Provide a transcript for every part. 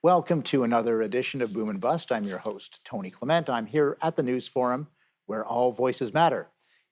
Welcome to another edition of Boom and Bust. I'm your host, Tony Clement. I'm here at the News Forum, where all voices matter.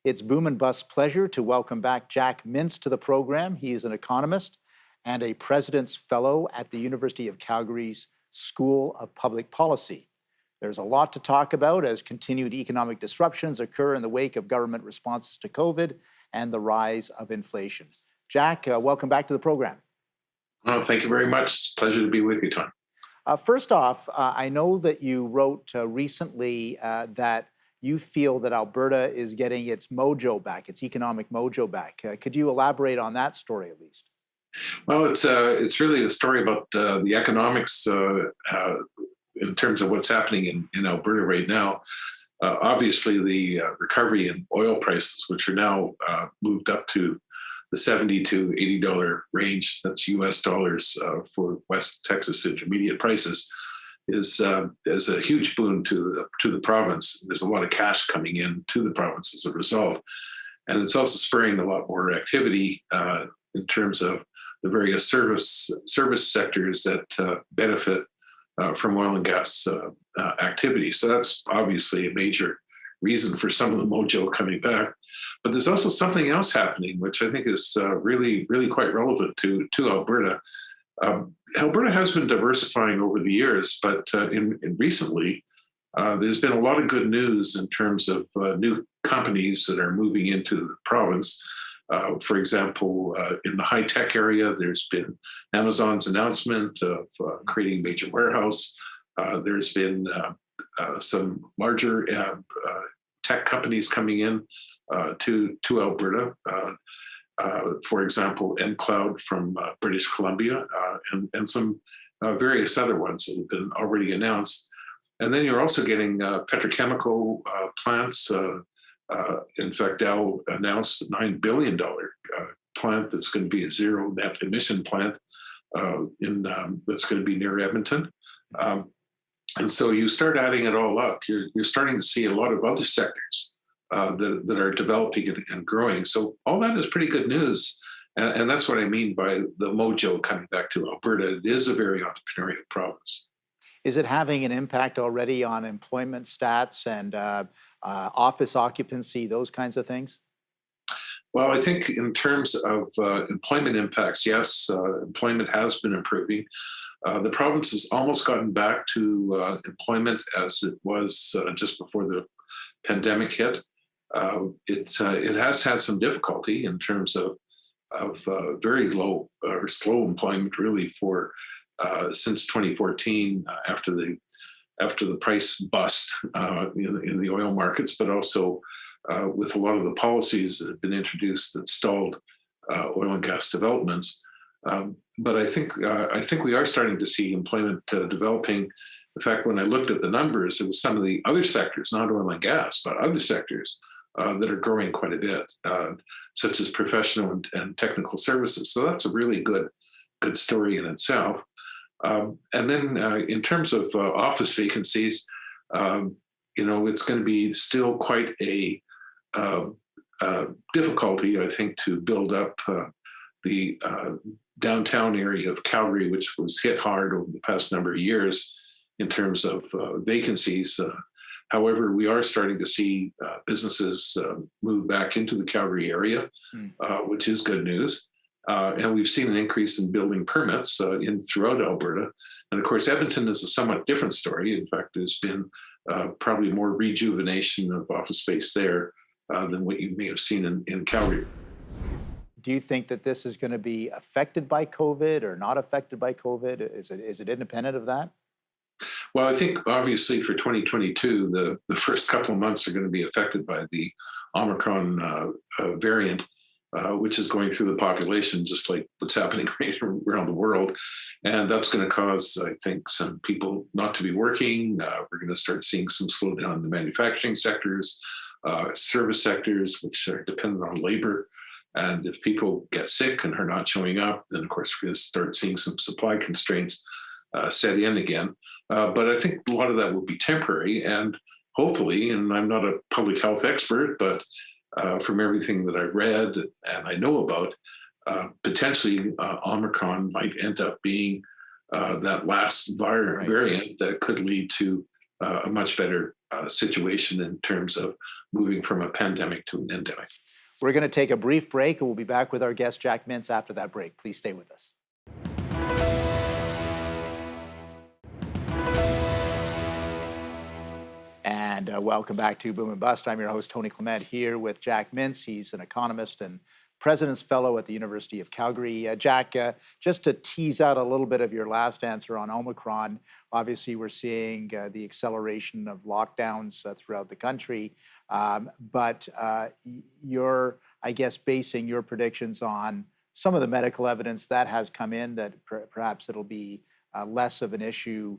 It's Boom and Bust's pleasure to welcome back Jack Mintz to the program. He is an economist and a President's Fellow at the University of Calgary's School of Public Policy. There's a lot to talk about as continued economic disruptions occur in the wake of government responses to COVID and the rise of inflation. Jack, welcome back to the program. Oh, thank you very much. It's a pleasure to be with you, Tony. First off, I know that you wrote recently that you feel that Alberta is getting its mojo back, its economic mojo back. Could you elaborate on that story at least? Well, it's really a story about the economics in terms of what's happening in Alberta right now. Obviously, the recovery in oil prices, which are now moved up to the $70 to $80 range, that's US dollars for West Texas intermediate prices, is a huge boon to the province. There's a lot of cash coming in to the province as a result. And it's also spurring a lot more activity in terms of the various service sectors that benefit from oil and gas activity. So that's obviously a major reason for some of the mojo coming back. But there's also something else happening, which I think is really, really quite relevant to Alberta. Alberta has been diversifying over the years, but in recently, there's been a lot of good news in terms of new companies that are moving into the province. For example, in the high-tech area, there's been Amazon's announcement of creating a major warehouse. There's been some larger tech companies coming in to Alberta. For example, nCloud from British Columbia, and some various other ones that have been already announced. And then you're also getting petrochemical plants. In fact, Dow announced a $9 billion plant that's going to be a zero net emission plant that's going to be near Edmonton. And so you start adding it all up, you're starting to see a lot of other sectors that are developing and growing. So all that is pretty good news. And that's what I mean by the mojo coming back to Alberta. It is a very entrepreneurial province. Is it having an impact already on employment stats and office occupancy, those kinds of things? Well, I think in terms of employment impacts, yes, employment has been improving. The province has almost gotten back to employment as it was just before the pandemic hit. It has had some difficulty in terms of very low or slow employment, really, for since 2014, after the price bust in the oil markets, but also with a lot of the policies that have been introduced that stalled oil and gas developments. But I think we are starting to see employment developing. In fact, when I looked at the numbers, it was some of the other sectors, not oil and gas, but other sectors that are growing quite a bit, such as professional and technical services. So that's a really good story in itself. And then in terms of office vacancies, it's going to be still quite a difficulty, I think, to build up the downtown area of Calgary, which was hit hard over the past number of years in terms of vacancies. However, we are starting to see businesses move back into the Calgary area, which is good news. And we've seen an increase in building permits throughout Alberta. And of course, Edmonton is a somewhat different story. In fact, there's been probably more rejuvenation of office space there than what you may have seen in Calgary. Do you think that this is going to be affected by COVID or not affected by COVID? Is it independent of that? Well, I think obviously for 2022, the first couple of months are going to be affected by the Omicron variant, which is going through the population, just like what's happening right around the world. And that's going to cause, I think, some people not to be working. We're going to start seeing some slowdown in the manufacturing sectors, service sectors, which are dependent on labor. And if people get sick and are not showing up, then of course we're going to start seeing some supply constraints set in again. But I think a lot of that will be temporary, and hopefully, and I'm not a public health expert, but from everything that I read and I know about, potentially Omicron might end up being that last variant that could lead to a much better situation in terms of moving from a pandemic to an endemic. We're going to take a brief break, and we'll be back with our guest, Jack Mintz, after that break. Please stay with us. And welcome back to Boom and Bust. I'm your host, Tony Clement, here with Jack Mintz. He's an economist and President's Fellow at the University of Calgary. Jack, just to tease out a little bit of your last answer on Omicron, obviously we're seeing the acceleration of lockdowns throughout the country, but you're, I guess, basing your predictions on some of the medical evidence that has come in that perhaps it'll be less of an issue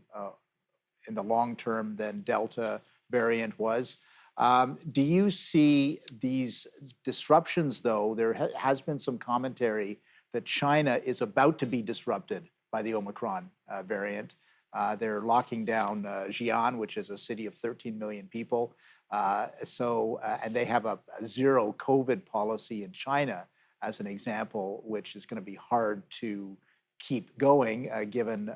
in the long term than Delta variant was. Do you see these disruptions, though? There has been some commentary that China is about to be disrupted by the Omicron variant. They're locking down Xi'an, which is a city of 13 million people. And they have a zero COVID policy in China, as an example, which is going to be hard to keep going given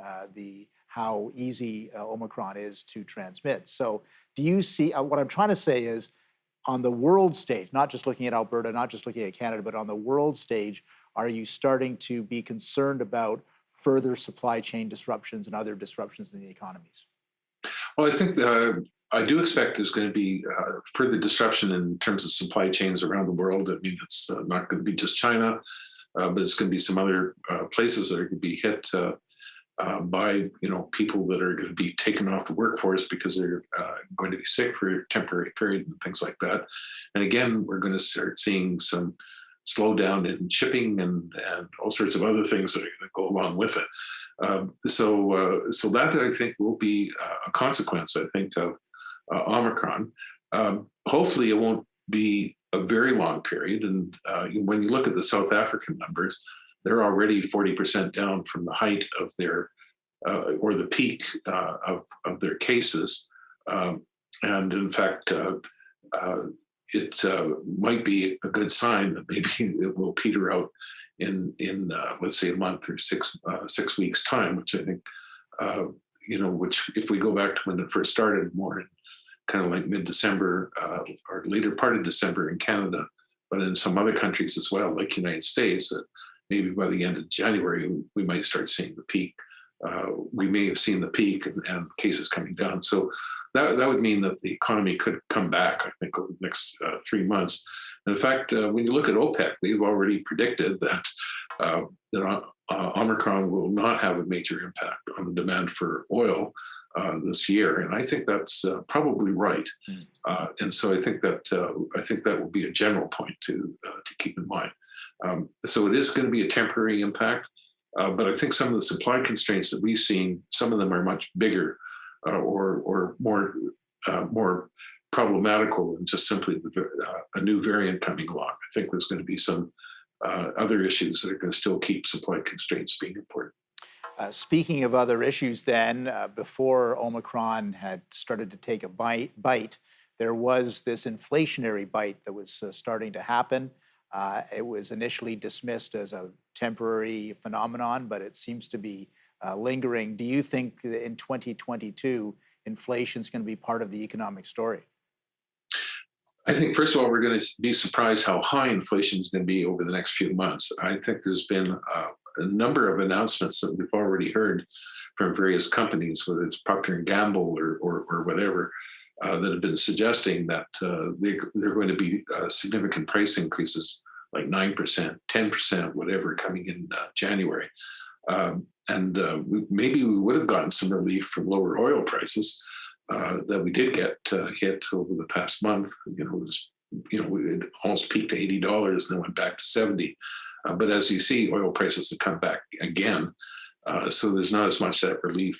how easy Omicron is to transmit. So do you see, what I'm trying to say is, on the world stage, not just looking at Alberta, not just looking at Canada, but on the world stage, are you starting to be concerned about further supply chain disruptions and other disruptions in the economies? Well, I think I do expect there's going to be further disruption in terms of supply chains around the world. I mean, it's not going to be just China, but it's going to be some other places that are going to be hit by people that are going to be taken off the workforce because they're going to be sick for a temporary period and things like that. And again, we're going to start seeing some slowdown in shipping and all sorts of other things that are going to go along with it. So that, I think, will be a consequence, I think, of Omicron. Hopefully, it won't be a very long period. And when you look at the South African numbers, they're already 40% down from the height of their, or the peak of their cases. And in fact, it might be a good sign that maybe it will peter out in let's say a month or 6 weeks time, which I think, which if we go back to when it first started, more in kind of like mid-December or later part of December in Canada, but in some other countries as well, like United States, that maybe by the end of January, we might start seeing the peak. We may have seen the peak and cases coming down. So that would mean that the economy could come back, I think, over the next 3 months. And in fact, when you look at OPEC, they've already predicted that Omicron will not have a major impact on the demand for oil this year. And I think that's probably right. And so I think that will be a general point to keep in mind. So it is going to be a temporary impact, but I think some of the supply constraints that we've seen, some of them are much bigger or more problematical than just simply a new variant coming along. I think there's going to be some other issues that are going to still keep supply constraints being important. Speaking of other issues then, before Omicron had started to take a bite, there was this inflationary bite that was starting to happen. It was initially dismissed as a temporary phenomenon, but it seems to be lingering. Do you think that in 2022, inflation is going to be part of the economic story? I think, first of all, we're going to be surprised how high inflation is going to be over the next few months. I think there's been a number of announcements that we've already heard from various companies, whether it's Procter & Gamble or whatever, that have been suggesting that they're going to be significant price increases, like 9%, 10%, whatever, coming in January. Maybe we would have gotten some relief from lower oil prices that we did get hit over the past month. It almost peaked to $80 and then went back to 70. But as you see, oil prices have come back again. So there's not as much that relief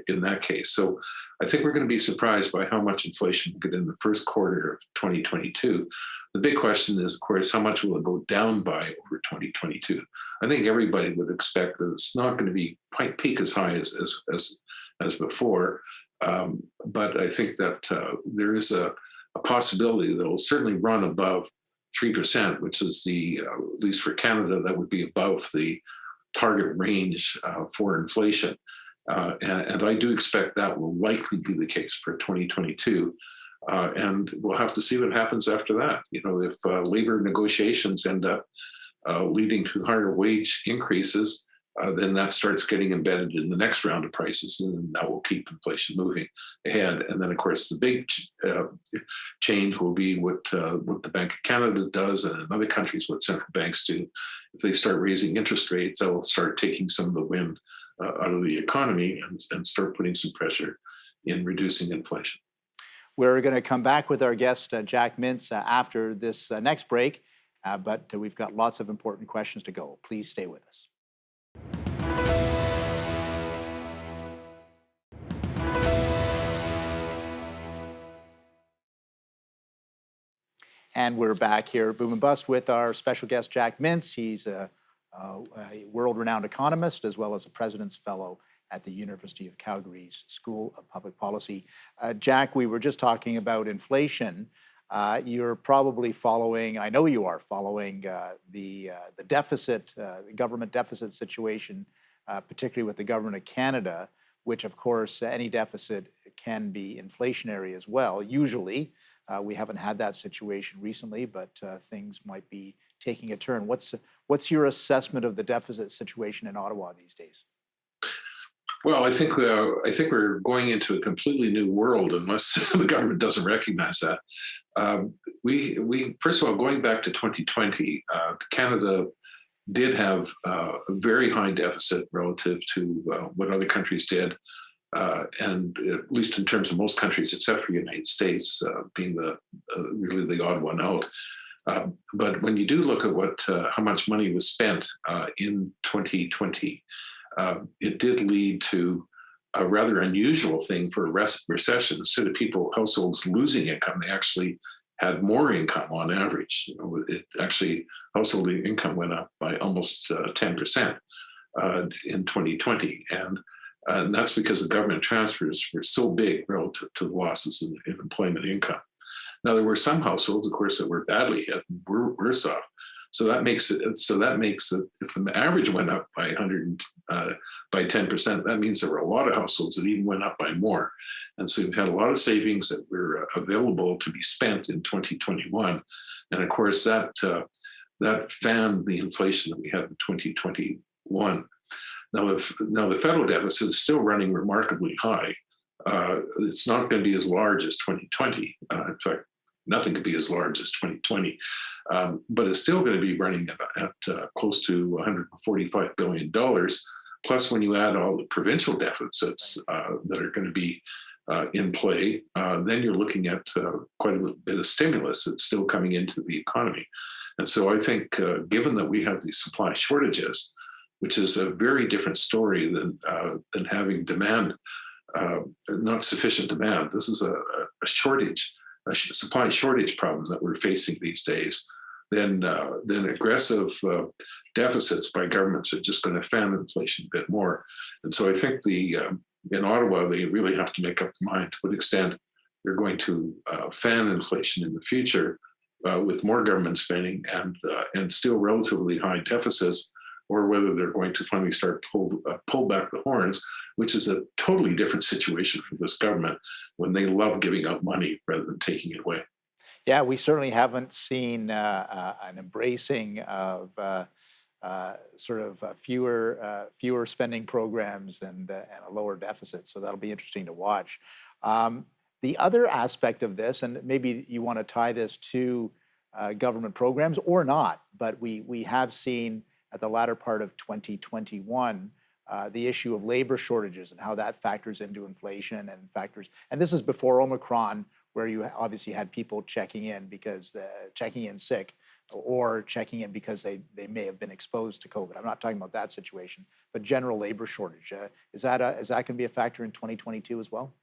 in that case. So I think we're going to be surprised by how much inflation we get in the first quarter of 2022. The big question is, of course, how much will it go down by over 2022? I think everybody would expect that it's not going to be quite peak as high as before. But I think that there is a possibility that it'll certainly run above 3%, which is at least for Canada, that would be above the target range for inflation. And I do expect that will likely be the case for 2022. And we'll have to see what happens after that. If labor negotiations end up leading to higher wage increases, then that starts getting embedded in the next round of prices, and that will keep inflation moving ahead. And then, of course, the big change will be what the Bank of Canada does, and in other countries, what central banks do. If they start raising interest rates, that will start taking some of the wind out of the economy and start putting some pressure in reducing inflation. We're going to come back with our guest, Jack Mintz, after this next break, but we've got lots of important questions to go. Please stay with us. And we're back here at Boom and Bust with our special guest, Jack Mintz. He's a world-renowned economist as well as a President's Fellow at the University of Calgary's School of Public Policy. Jack, we were just talking about inflation. You're probably following, I know you are following the deficit, the government deficit situation, particularly with the Government of Canada, which of course any deficit can be inflationary as well, usually. We haven't had that situation recently, but things might be taking a turn. What's your assessment of the deficit situation in Ottawa these days? Well, I think we're going into a completely new world unless the government doesn't recognize that. We first of all, going back to 2020, Canada did have a very high deficit relative to what other countries did. And at least in terms of most countries, except for the United States, being really the odd one out. But when you do look at how much money was spent in 2020, it did lead to a rather unusual thing for a recession. Instead of households losing income, they actually had more income on average. Household income went up by almost 10% in 2020, and that's because the government transfers were so big relative to the losses in employment income. Now, there were some households, of course, that were badly hit, worse off. So that makes it. If the average went up by 10%, that means there were a lot of households that even went up by more. And so we've had a lot of savings that were available to be spent in 2021, and of course that fanned the inflation that we had in 2021. Now the federal deficit is still running remarkably high. It's not going to be as large as 2020. In fact, nothing could be as large as 2020, but it's still going to be running at close to $145 billion. Plus, when you add all the provincial deficits that are going to be in play, then you're looking at quite a bit of stimulus that's still coming into the economy. And so I think given that we have these supply shortages, which is a very different story than having demand, not sufficient demand. This is a shortage, a supply shortage problem that we're facing these days. Then aggressive deficits by governments are just going to fan inflation a bit more. And so I think in Ottawa, they really have to make up their mind to what extent they're going to fan inflation in the future with more government spending and still relatively high deficits, or whether they're going to finally start pull back the horns, which is a totally different situation for this government when they love giving out money rather than taking it away. Yeah, we certainly haven't seen an embracing of fewer spending programs and a lower deficit. So that'll be interesting to watch. The other aspect of this, and maybe you want to tie this to government programs or not, but we have seen at the latter part of 2021, the issue of labor shortages and how that factors into inflation and this is before Omicron, where you obviously had people checking in sick or checking in because they may have been exposed to COVID. I'm not talking about that situation, but general labor shortage. Is that going to be a factor in 2022 as well?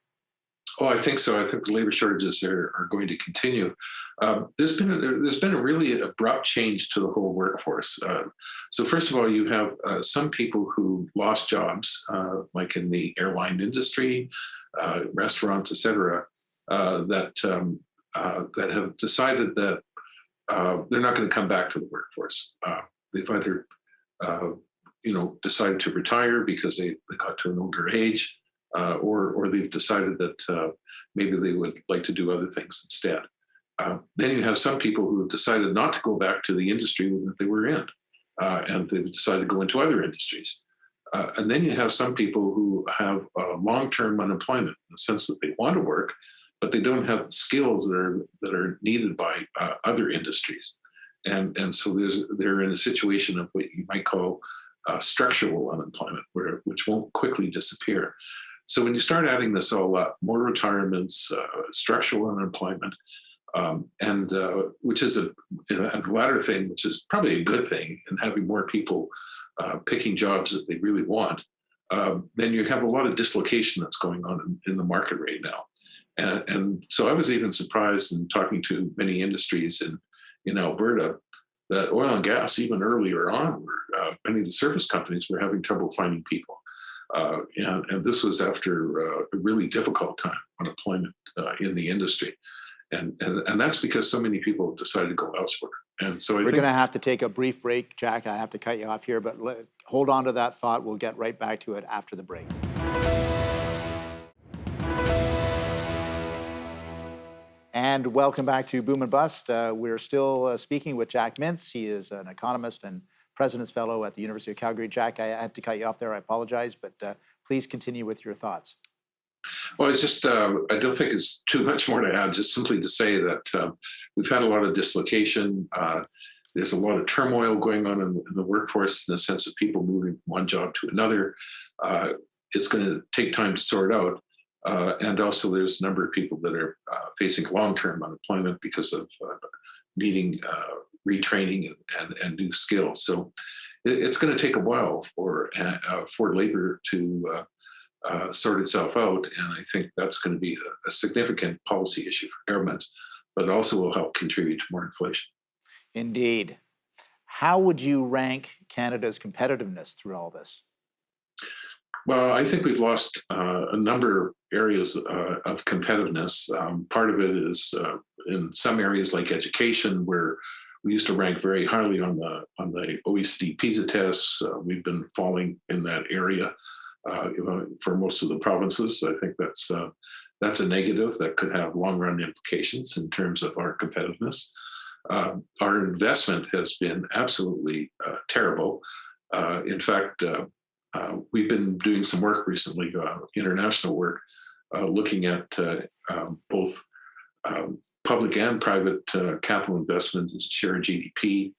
Oh, I think so. I think the labor shortages are going to continue. There's been a really abrupt change to the whole workforce. So first of all, you have some people who lost jobs, like in the airline industry, restaurants, et cetera, that have decided that they're not going to come back to the workforce. They've either decided to retire because they got to an older age, or they've decided that maybe they would like to do other things instead. Then you have some people who have decided not to go back to the industry that they were in, and they've decided to go into other industries. And then you have some people who have long-term unemployment in the sense that they want to work, but they don't have the skills that are needed by other industries. And so they're in a situation of what you might call structural unemployment, which won't quickly disappear. So when you start adding this all up, more retirements, structural unemployment, and which is the latter thing, which is probably a good thing, and having more people picking jobs that they really want, then you have a lot of dislocation that's going on in the market right now. And so I was even surprised in talking to many industries in Alberta that oil and gas, even earlier on, many of the service companies were having trouble finding people. And this was after a really difficult time on employment in the industry. And that's because so many people have decided to go elsewhere. And so we're going to have to take a brief break, Jack. I have to cut you off here, but hold on to that thought. We'll get right back to it after the break. And welcome back to Boom and Bust. We're still speaking with Jack Mintz. He is an economist and President's Fellow at the University of Calgary. Jack, I had to cut you off there. I apologize, but please continue with your thoughts. Well, it's just, I don't think it's too much more to add, just simply to say that we've had a lot of dislocation. There's a lot of turmoil going on in the workforce in the sense of people moving from one job to another. It's going to take time to sort out. And also there's a number of people that are facing long-term unemployment because of needing retraining and new skills. So it's going to take a while for labor to sort itself out. And I think that's going to be a significant policy issue for governments, but it also will help contribute to more inflation. Indeed. How would you rank Canada's competitiveness through all this? Well, I think we've lost a number of areas of competitiveness. Part of it is in some areas like education, where we used to rank very highly on the OECD PISA tests. We've been falling in that area for most of the provinces. I think that's a negative that could have long-run implications in terms of our competitiveness. Our investment has been absolutely terrible. In fact, we've been doing some work recently, international work, looking at both public and private capital investment as a share of GDP,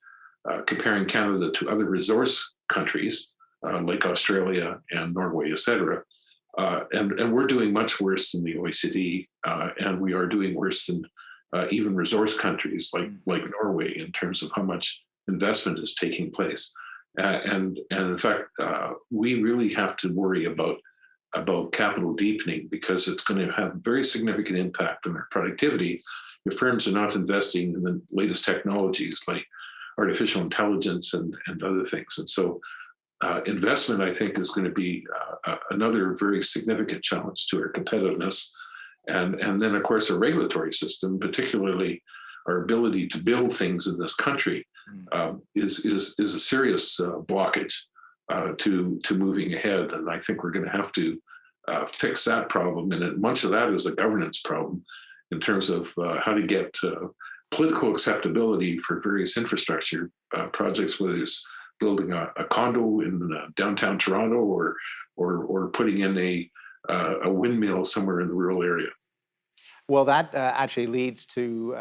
comparing Canada to other resource countries like Australia and Norway, et cetera. And we're doing much worse than the OECD, and we are doing worse than even resource countries like Norway in terms of how much investment is taking place. And in fact, we really have to worry about capital deepening, because it's going to have very significant impact on our productivity if firms are not investing in the latest technologies like artificial intelligence and other things. And so investment, I think, is going to be another very significant challenge to our competitiveness. And then, of course, our regulatory system, particularly our ability to build things in this country, is a serious blockage to moving ahead. And I think we're going to have to fix that problem. And much of that is a governance problem in terms of how to get political acceptability for various infrastructure projects, whether it's building a condo in downtown Toronto or putting in a windmill somewhere in the rural area. Well, that actually leads to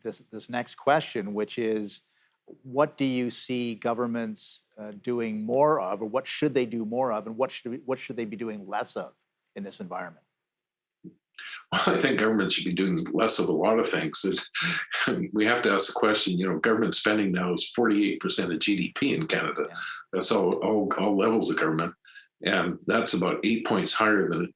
this next question, which is, what do you see governments doing more of, or what should they do more of, and what should they be doing less of in this environment? Well, I think government should be doing less of a lot of things. We have to ask the question, government spending now is 48% of GDP in Canada. Yeah. That's all levels of government. And that's about 8 points higher than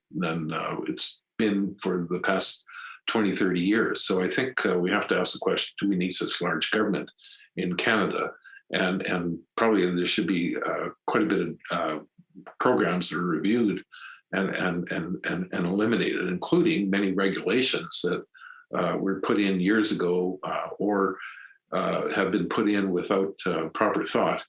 it's been for the past 20, 30 years. So I think we have to ask the question, do we need such large government in Canada? And probably there should be quite a bit of programs that are reviewed and eliminated, including many regulations that were put in years ago or have been put in without proper thought.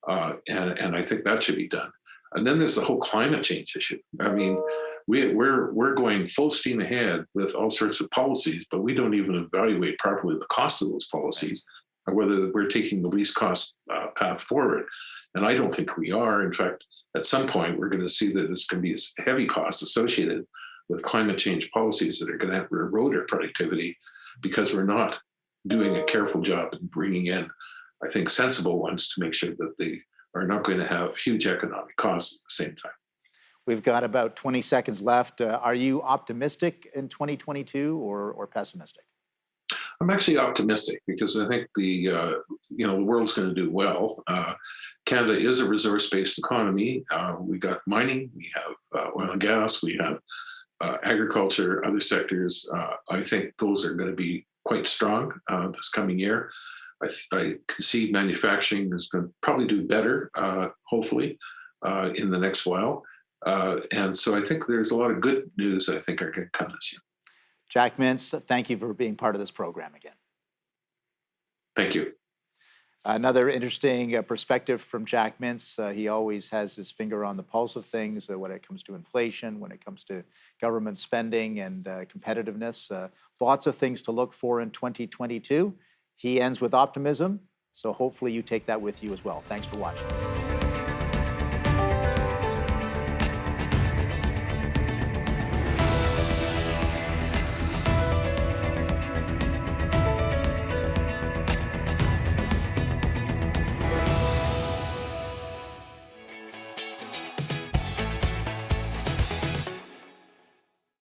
And I think that should be done. And then there's the whole climate change issue. I mean, we're going full steam ahead with all sorts of policies, but we don't even evaluate properly the cost of those policies or whether we're taking the least cost path forward. And I don't think we are. In fact, at some point, we're going to see that there's going to be a heavy cost associated with climate change policies that are going to erode our productivity because we're not doing a careful job in bringing in, I think, sensible ones to make sure that they are not going to have huge economic costs at the same time. We've got about 20 seconds left. Are you optimistic in 2022 or pessimistic? I'm actually optimistic because I think the world's going to do well. Canada is a resource-based economy. We got mining, we have oil and gas, we have agriculture, other sectors. I think those are going to be quite strong this coming year. I can see manufacturing is going to probably do better, hopefully, in the next while. And so I think there's a lot of good news I think are going to come this year. Jack Mintz, thank you for being part of this program again. Thank you. Another interesting perspective from Jack Mintz. He always has his finger on the pulse of things when it comes to inflation, when it comes to government spending and competitiveness. Lots of things to look for in 2022. He ends with optimism, so hopefully you take that with you as well. Thanks for watching.